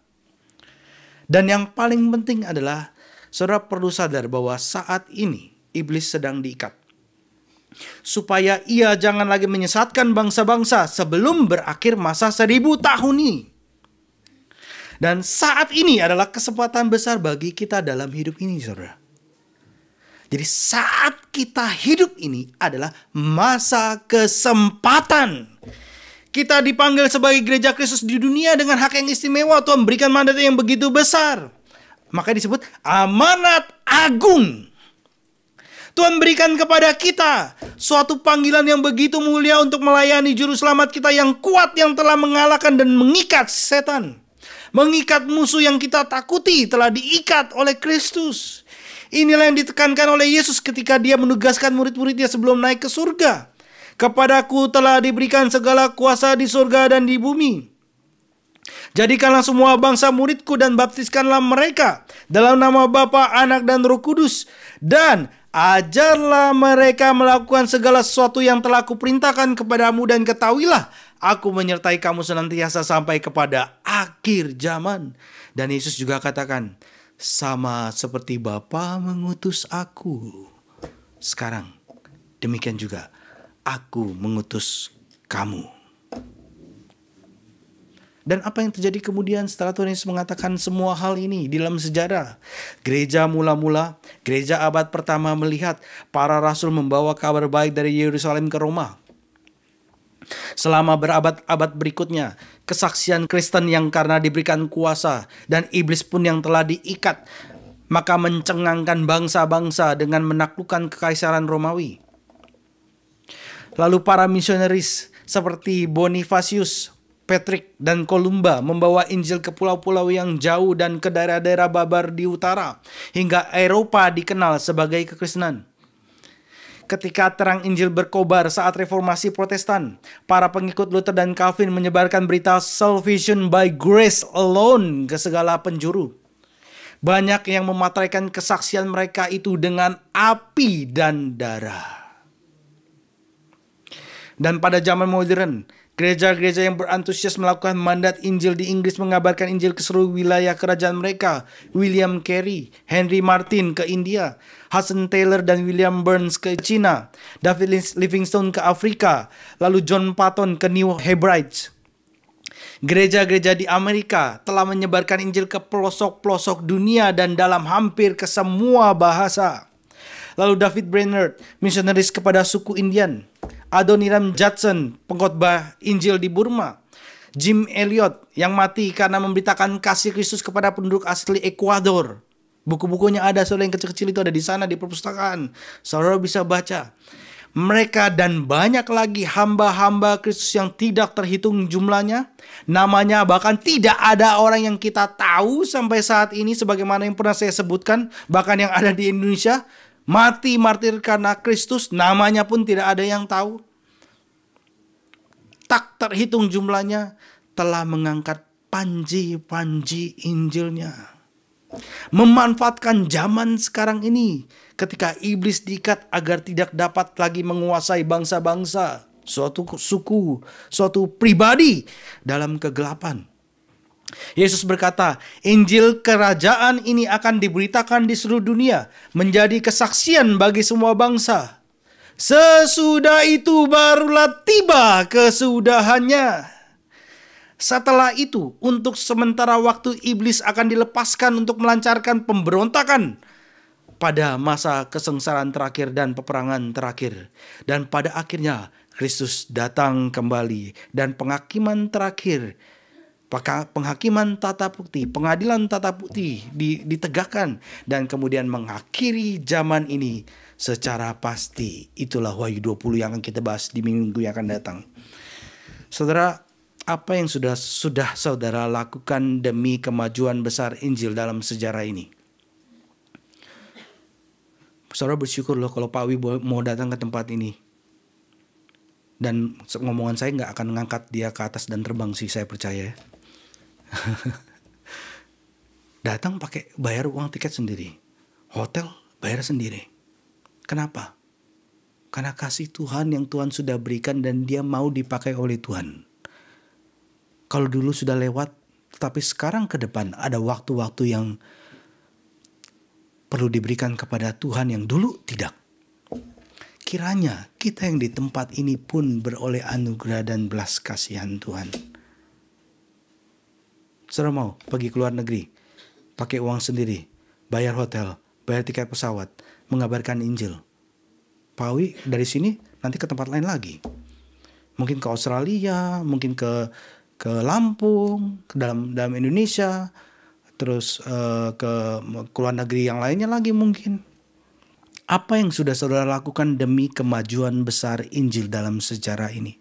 Dan yang paling penting adalah saudara perlu sadar bahwa saat ini iblis sedang diikat, supaya ia jangan lagi menyesatkan bangsa-bangsa sebelum berakhir masa 1000 tahun ini. Dan saat ini adalah kesempatan besar bagi kita dalam hidup ini, saudara. Jadi saat kita hidup ini adalah masa kesempatan. Kita dipanggil sebagai gereja Kristus di dunia dengan hak yang istimewa. Tuhan berikan mandat yang begitu besar. Maka disebut amanat agung. Tuhan berikan kepada kita suatu panggilan yang begitu mulia untuk melayani juru selamat kita yang kuat, yang telah mengalahkan dan mengikat setan. Mengikat musuh yang kita takuti telah diikat oleh Kristus. Inilah yang ditekankan oleh Yesus ketika dia menugaskan murid-muridnya sebelum naik ke surga. Kepadaku telah diberikan segala kuasa di surga dan di bumi. Jadikanlah semua bangsa muridku dan baptiskanlah mereka dalam nama Bapa, Anak, dan Roh Kudus. Dan ajarlah mereka melakukan segala sesuatu yang telah kuperintahkan kepadamu, dan ketahuilah aku menyertai kamu senantiasa sampai kepada akhir zaman. Dan Yesus juga katakan, sama seperti Bapa mengutus aku, sekarang demikian juga aku mengutus kamu. Dan apa yang terjadi kemudian setelah Tuhan Yesus mengatakan semua hal ini di dalam sejarah? Gereja mula-mula, gereja abad pertama melihat para rasul membawa kabar baik dari Yerusalem ke Roma. Selama berabad-abad berikutnya, kesaksian Kristen yang karena diberikan kuasa dan iblis pun yang telah diikat, maka mencengangkan bangsa-bangsa dengan menaklukkan kekaisaran Romawi. Lalu para misionaris seperti Bonifacius, Patrick, dan Columba membawa Injil ke pulau-pulau yang jauh dan ke daerah-daerah Babar di utara, hingga Eropa dikenal sebagai kekristenan. Ketika terang Injil berkobar saat reformasi Protestan, para pengikut Luther dan Calvin menyebarkan berita salvation by grace alone ke segala penjuru. Banyak yang memateraikan kesaksian mereka itu dengan api dan darah. Dan pada zaman modern, gereja-gereja yang berantusias melakukan mandat Injil di Inggris mengabarkan Injil ke seluruh wilayah kerajaan mereka. William Carey, Henry Martin ke India, Hudson Taylor dan William Burns ke China, David Livingstone ke Afrika, lalu John Patton ke New Hebrides. Gereja-gereja di Amerika telah menyebarkan Injil ke pelosok-pelosok dunia dan dalam hampir ke semua bahasa. Lalu David Brainerd, misionaris kepada suku Indian. Adoniram Judson, pengkhotbah Injil di Burma. Jim Elliot yang mati karena memberitakan kasih Kristus kepada penduduk asli Ekuador. Buku-bukunya ada, saudara, yang kecil-kecil itu ada di sana di perpustakaan. Saudara bisa baca. Mereka dan banyak lagi hamba-hamba Kristus yang tidak terhitung jumlahnya. Namanya bahkan tidak ada orang yang kita tahu sampai saat ini, sebagaimana yang pernah saya sebutkan. Bahkan yang ada di Indonesia mati martir karena Kristus, namanya pun tidak ada yang tahu. Tak terhitung jumlahnya, telah mengangkat panji-panji Injilnya. Memanfaatkan zaman sekarang ini ketika iblis diikat agar tidak dapat lagi menguasai bangsa-bangsa, suatu suku, suatu pribadi dalam kegelapan. Yesus berkata, Injil kerajaan ini akan diberitakan di seluruh dunia, menjadi kesaksian bagi semua bangsa. Sesudah itu barulah tiba kesudahannya. Setelah itu, untuk sementara waktu iblis akan dilepaskan untuk melancarkan pemberontakan pada masa kesengsaraan terakhir dan peperangan terakhir. Dan pada akhirnya Kristus datang kembali dan penghakiman terakhir, penghakiman tata bukti, pengadilan tata bukti ditegakkan dan kemudian mengakhiri zaman ini secara pasti. Itulah Wahyu 20 yang akan kita bahas di minggu yang akan datang. Saudara, apa yang sudah saudara lakukan demi kemajuan besar Injil dalam sejarah ini? Saudara bersyukur loh kalau Pak Wi mau datang ke tempat ini. Dan ngomongan saya nggak akan ngangkat dia ke atas dan terbang sih, saya percaya. Datang pakai bayar uang tiket sendiri, hotel bayar sendiri. Kenapa? Karena kasih Tuhan yang Tuhan sudah berikan dan dia mau dipakai oleh Tuhan. Kalau dulu sudah lewat, tetapi sekarang ke depan ada waktu-waktu yang perlu diberikan kepada Tuhan yang dulu tidak. Kiranya kita yang di tempat ini pun beroleh anugerah dan belas kasihan Tuhan. Saudara mau pergi ke luar negeri, pakai uang sendiri, bayar hotel, bayar tiket pesawat, mengabarkan Injil. Pak Wi dari sini nanti ke tempat lain lagi. Mungkin ke Australia, mungkin ke Lampung, ke dalam Indonesia, terus ke luar negeri yang lainnya lagi mungkin. Apa yang sudah saudara lakukan demi kemajuan besar Injil dalam sejarah ini?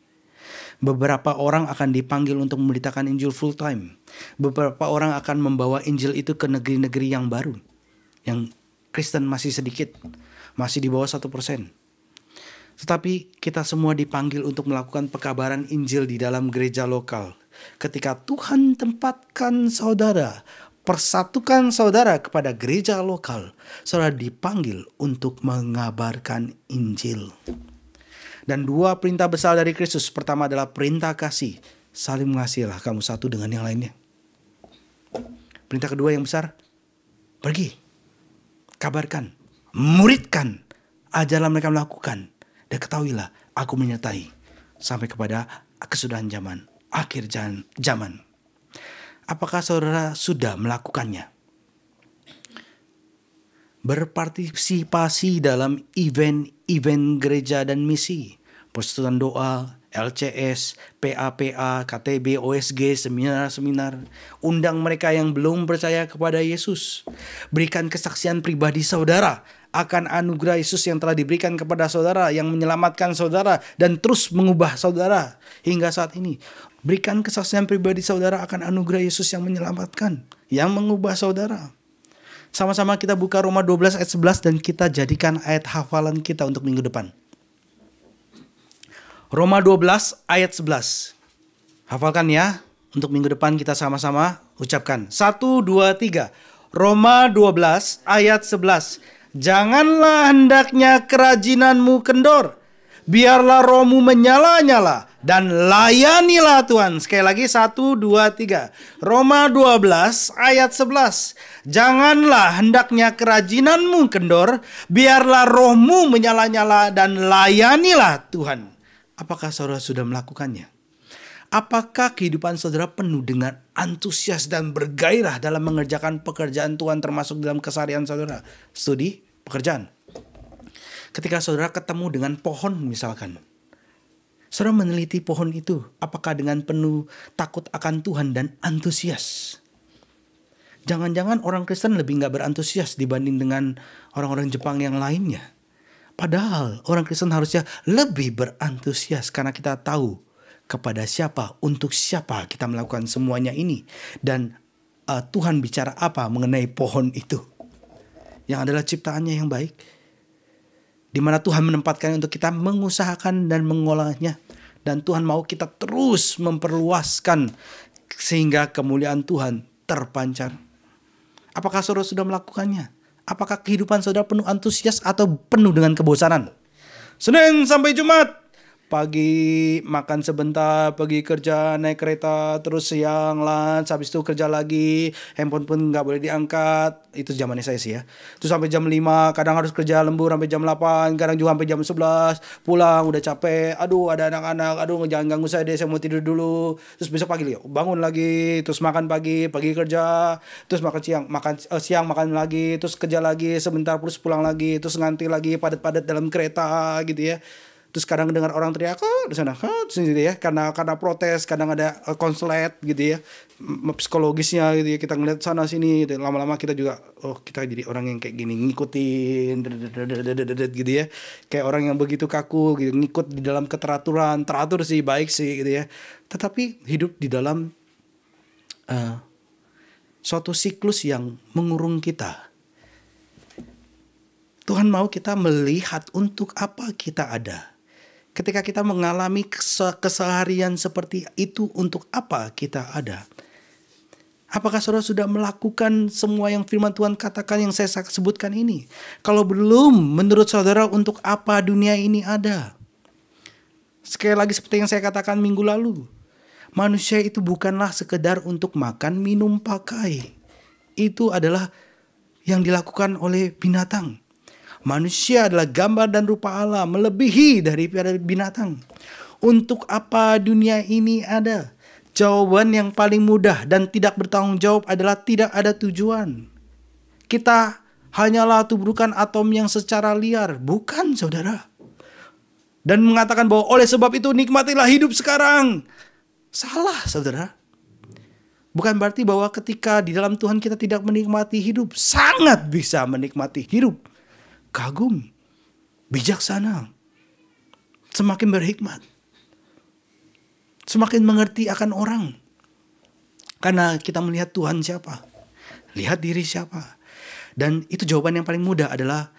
Beberapa orang akan dipanggil untuk memberitakan Injil full time. Beberapa orang akan membawa Injil itu ke negeri-negeri yang baru, yang Kristen masih sedikit, masih di bawah 1%. Tetapi kita semua dipanggil untuk melakukan pekabaran Injil di dalam gereja lokal. Ketika Tuhan tempatkan saudara, persatukan saudara kepada gereja lokal, saudara dipanggil untuk mengabarkan Injil. Dan dua perintah besar dari Kristus. Pertama adalah perintah kasih. Saling mengasihilah kamu satu dengan yang lainnya. Perintah kedua yang besar, pergi, kabarkan, muridkan, ajarlah mereka melakukan. Dan ketahuilah, aku menyertai sampai kepada kesudahan zaman, akhir zaman. Apakah saudara sudah melakukannya? Berpartisipasi dalam event-event gereja dan misi, persekutuan doa, LCS, PA-PA, KTB, OSG, seminar-seminar. Undang mereka yang belum percaya kepada Yesus. Berikan kesaksian pribadi saudara akan anugerah Yesus yang telah diberikan kepada saudara, yang menyelamatkan saudara dan terus mengubah saudara hingga saat ini. Berikan kesaksian pribadi saudara akan anugerah Yesus yang menyelamatkan, yang mengubah saudara. Sama-sama kita buka Roma 12 ayat 11 dan kita jadikan ayat hafalan kita untuk minggu depan. Roma 12 ayat 11. Hafalkan ya. Untuk minggu depan kita sama-sama ucapkan. 1, 2, 3. Roma 12 ayat 11. Janganlah hendaknya kerajinanmu kendor. Biarlah rohmu menyala-nyala dan layanilah Tuhan. Sekali lagi 1, 2, 3. Roma 12 ayat 11. Janganlah hendaknya kerajinanmu kendor. Biarlah rohmu menyala-nyala dan layanilah Tuhan. Apakah saudara sudah melakukannya? Apakah kehidupan saudara penuh dengan antusias dan bergairah dalam mengerjakan pekerjaan Tuhan, termasuk dalam keseharian saudara? Studi, pekerjaan. Ketika saudara ketemu dengan pohon misalkan, saudara meneliti pohon itu, apakah dengan penuh takut akan Tuhan dan antusias? Jangan-jangan orang Kristen lebih gak berantusias dibanding dengan orang-orang Jepang yang lainnya. Padahal orang Kristen harusnya lebih berantusias karena kita tahu kepada siapa, untuk siapa kita melakukan semuanya ini. Dan Tuhan bicara apa mengenai pohon itu, yang adalah ciptaannya yang baik, di mana Tuhan menempatkan untuk kita mengusahakan dan mengolahnya Dan Tuhan mau kita terus memperluaskan sehingga kemuliaan Tuhan terpancar. Apakah saudara sudah melakukannya? Apakah kehidupan saudara penuh antusias atau penuh dengan kebosanan? Senin sampai Jumat, pagi makan sebentar, pergi kerja, naik kereta, terus siang lunch, habis itu kerja lagi, handphone pun nggak boleh diangkat. Itu zamannya saya sih ya. Terus sampai jam 5, kadang harus kerja lembur sampai jam 8, kadang juga sampai jam 11, pulang udah capek, aduh ada anak-anak, aduh jangan ganggu saya deh, saya mau tidur dulu. Terus besok pagi bangun lagi, terus makan pagi, pergi kerja, terus makan siang makan lagi, terus kerja lagi sebentar, terus pulang lagi, terus nganti lagi padat-padat dalam kereta gitu ya. Terus kadang dengar orang teriak di sana, gitu ya, karena protes, kadang ada konslet gitu ya, psikologisnya gitu ya, kita ngeliat sana sini, gitu. Lama-lama kita juga, kita jadi orang yang kayak gini, ngikutin, gitu ya, kayak orang yang begitu kaku, gitu, ngikut di dalam keteraturan, teratur sih baik sih gitu ya, tetapi hidup di dalam suatu siklus yang mengurung kita. Tuhan mau kita melihat untuk apa kita ada. Ketika kita mengalami keseharian seperti itu, untuk apa kita ada? Apakah saudara sudah melakukan semua yang firman Tuhan katakan yang saya sebutkan ini? Kalau belum, menurut saudara untuk apa dunia ini ada? Sekali lagi seperti yang saya katakan minggu lalu, manusia itu bukanlah sekedar untuk makan, minum, pakai. Itu adalah yang dilakukan oleh binatang. Manusia adalah gambar dan rupa Allah, melebihi daripada binatang. Untuk apa dunia ini ada? Jawaban yang paling mudah dan tidak bertanggung jawab adalah tidak ada tujuan. Kita hanyalah tuburukan atom yang secara liar, bukan saudara. Dan mengatakan bahwa oleh sebab itu nikmatilah hidup sekarang. Salah saudara. Bukan berarti bahwa ketika di dalam Tuhan kita tidak menikmati hidup. Sangat bisa menikmati hidup. Kagum, bijaksana, semakin berhikmat, semakin mengerti akan orang. Karena kita melihat Tuhan siapa, lihat diri siapa. Dan itu jawaban yang paling mudah adalah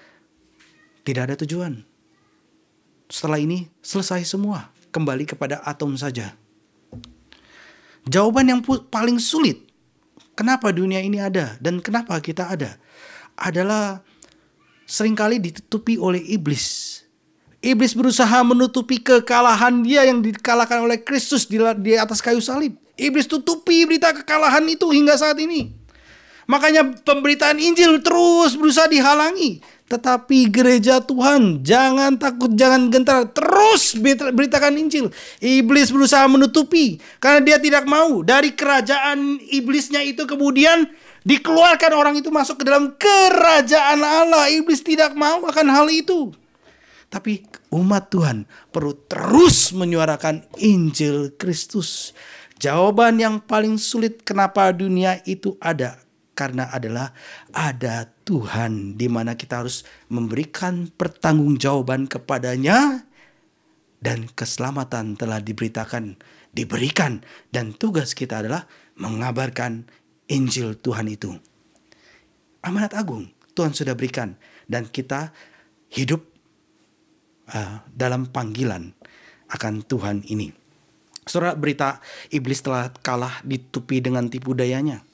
tidak ada tujuan. Setelah ini selesai semua, kembali kepada atom saja. Jawaban yang paling sulit, kenapa dunia ini ada dan kenapa kita ada, adalah seringkali ditutupi oleh iblis. Iblis berusaha menutupi kekalahan dia yang dikalahkan oleh Kristus di atas kayu salib. Iblis tutupi berita kekalahan itu hingga saat ini. Makanya pemberitaan Injil terus berusaha dihalangi. Tetapi gereja Tuhan, jangan takut, jangan gentar, terus beritakan Injil. Iblis berusaha menutupi karena dia tidak mau dari kerajaan iblisnya itu kemudian dikeluarkan orang itu masuk ke dalam kerajaan Allah. Iblis tidak mau akan hal itu. Tapi umat Tuhan perlu terus menyuarakan Injil Kristus. Jawaban yang paling sulit kenapa dunia itu ada, karena ada Tuhan di mana kita harus memberikan pertanggungjawaban kepadanya, dan keselamatan telah diberikan, dan tugas kita adalah mengabarkan Injil Tuhan itu. Amanat agung Tuhan sudah berikan, dan kita hidup dalam panggilan akan Tuhan ini. Saudara, berita iblis telah kalah ditutupi dengan tipu dayanya.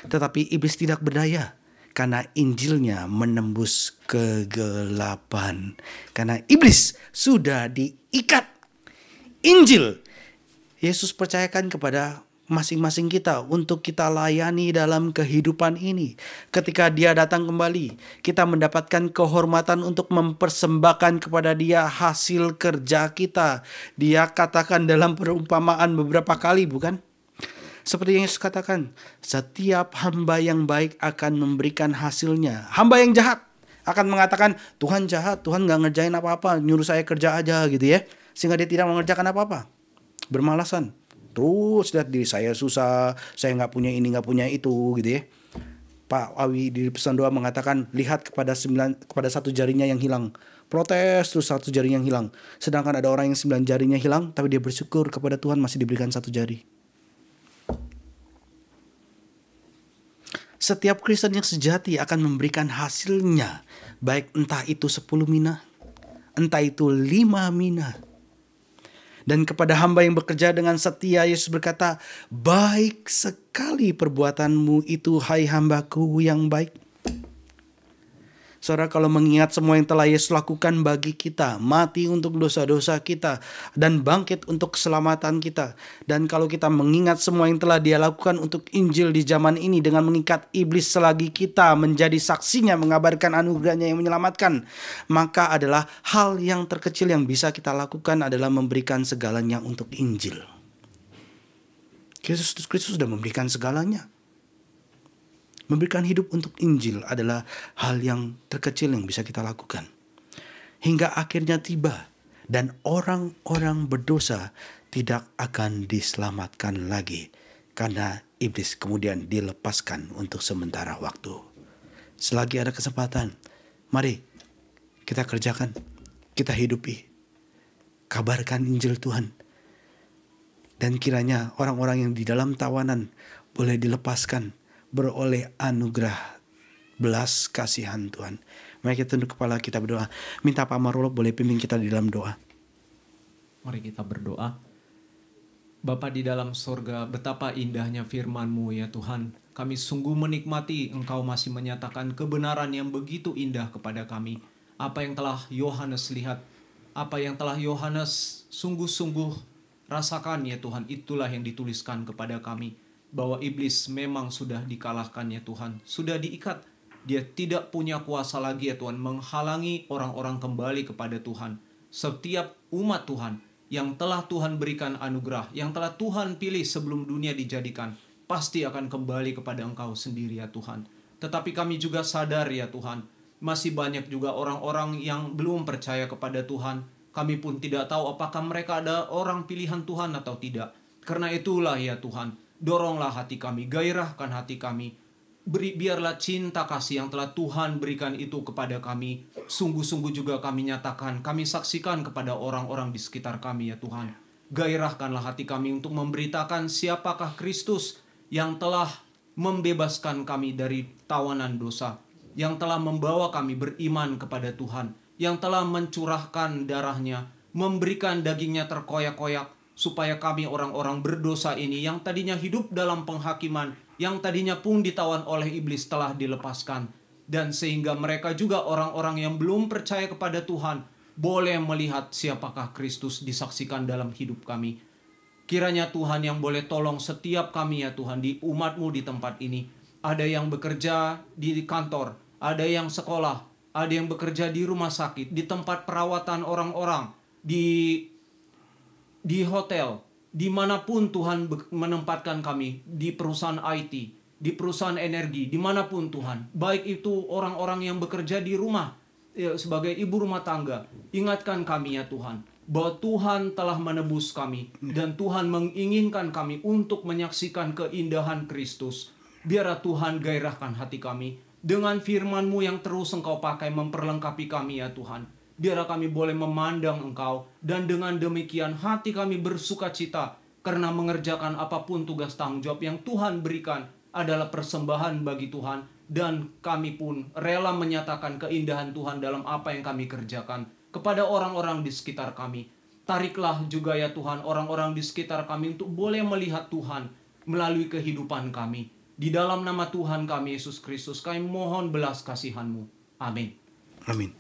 Tetapi iblis tidak berdaya karena Injilnya menembus kegelapan. Karena iblis sudah diikat. Injil Yesus percayakan kepada masing-masing kita untuk kita layani dalam kehidupan ini. Ketika dia datang kembali, kita mendapatkan kehormatan untuk mempersembahkan kepada dia hasil kerja kita. Dia katakan dalam perumpamaan beberapa kali, bukan? Seperti yang Yesus katakan, setiap hamba yang baik akan memberikan hasilnya. Hamba yang jahat akan mengatakan, Tuhan jahat, Tuhan gak ngerjain apa-apa, nyuruh saya kerja aja gitu ya. Sehingga dia tidak mengerjakan apa-apa. Bermalasan. Terus lihat diri saya susah, saya nggak punya ini, nggak punya itu gitu ya. Pak Awi di pesan doa mengatakan, lihat kepada satu jarinya yang hilang. Protes terus satu jarinya yang hilang. Sedangkan ada orang yang 9 jarinya hilang, tapi dia bersyukur kepada Tuhan masih diberikan 1 jari. Setiap Kristen yang sejati akan memberikan hasilnya. Baik entah itu 10 mina, entah itu 5 mina. Dan kepada hamba yang bekerja dengan setia, Yesus berkata, baik sekali perbuatanmu itu, hai hambaku yang baik. Saudara, kalau mengingat semua yang telah Yesus lakukan bagi kita, mati untuk dosa-dosa kita, dan bangkit untuk keselamatan kita. Dan kalau kita mengingat semua yang telah Dia lakukan untuk Injil di zaman ini, dengan mengikat iblis selagi kita menjadi saksinya, mengabarkan anugerahnya yang menyelamatkan, maka adalah hal yang terkecil yang bisa kita lakukan adalah memberikan segalanya untuk Injil. Yesus Kristus sudah memberikan segalanya. Memberikan hidup untuk Injil adalah hal yang terkecil yang bisa kita lakukan. Hingga akhirnya tiba dan orang-orang berdosa tidak akan diselamatkan lagi. Karena iblis kemudian dilepaskan untuk sementara waktu. Selagi ada kesempatan, mari kita kerjakan, kita hidupi. Kabarkan Injil Tuhan. Dan kiranya orang-orang yang di dalam tawanan boleh dilepaskan, beroleh anugerah belas kasihan Tuhan. Mari kita tunduk kepala, kita berdoa. Minta Pak Marulok boleh pimpin kita di dalam doa. Mari kita berdoa. Bapa di dalam sorga, betapa indahnya firman-Mu ya Tuhan. Kami sungguh menikmati Engkau masih menyatakan kebenaran yang begitu indah kepada kami. Apa yang telah Yohanes lihat, apa yang telah Yohanes sungguh-sungguh rasakan ya Tuhan, itulah yang dituliskan kepada kami. Bahwa iblis memang sudah dikalahkan ya Tuhan, sudah diikat. Dia tidak punya kuasa lagi ya Tuhan menghalangi orang-orang kembali kepada Tuhan. Setiap umat Tuhan yang telah Tuhan berikan anugerah, yang telah Tuhan pilih sebelum dunia dijadikan, pasti akan kembali kepada Engkau sendiri ya Tuhan. Tetapi kami juga sadar ya Tuhan, masih banyak juga orang-orang yang belum percaya kepada Tuhan. Kami pun tidak tahu apakah mereka ada orang pilihan Tuhan atau tidak. Karena itulah ya Tuhan, doronglah hati kami, gairahkan hati kami. Biarlah cinta kasih yang telah Tuhan berikan itu kepada kami. Sungguh-sungguh juga kami nyatakan, kami saksikan kepada orang-orang di sekitar kami ya Tuhan. Gairahkanlah hati kami untuk memberitakan siapakah Kristus yang telah membebaskan kami dari tawanan dosa. Yang telah membawa kami beriman kepada Tuhan. Yang telah mencurahkan darahnya, memberikan dagingnya terkoyak-koyak, supaya kami orang-orang berdosa ini yang tadinya hidup dalam penghakiman, yang tadinya pun ditawan oleh iblis telah dilepaskan. Dan sehingga mereka juga orang-orang yang belum percaya kepada Tuhan boleh melihat siapakah Kristus disaksikan dalam hidup kami. Kiranya Tuhan yang boleh tolong setiap kami ya Tuhan di umat-Mu di tempat ini. Ada yang bekerja di kantor, ada yang sekolah, ada yang bekerja di rumah sakit, di tempat perawatan orang-orang, di hotel, dimanapun Tuhan menempatkan kami, di perusahaan IT, di perusahaan energi, dimanapun Tuhan. Baik itu orang-orang yang bekerja di rumah, sebagai ibu rumah tangga. Ingatkan kami ya Tuhan, bahwa Tuhan telah menebus kami, dan Tuhan menginginkan kami untuk menyaksikan keindahan Kristus. Biarlah Tuhan gairahkan hati kami, dengan firman-Mu yang terus Engkau pakai memperlengkapi kami ya Tuhan. Biarlah kami boleh memandang Engkau, dan dengan demikian hati kami bersuka cita karena mengerjakan apapun tugas tanggung jawab yang Tuhan berikan adalah persembahan bagi Tuhan, dan kami pun rela menyatakan keindahan Tuhan dalam apa yang kami kerjakan kepada orang-orang di sekitar kami. Tariklah juga ya Tuhan orang-orang di sekitar kami untuk boleh melihat Tuhan melalui kehidupan kami. Di dalam nama Tuhan kami Yesus Kristus kami mohon belas kasihan-Mu. Amin. Amin.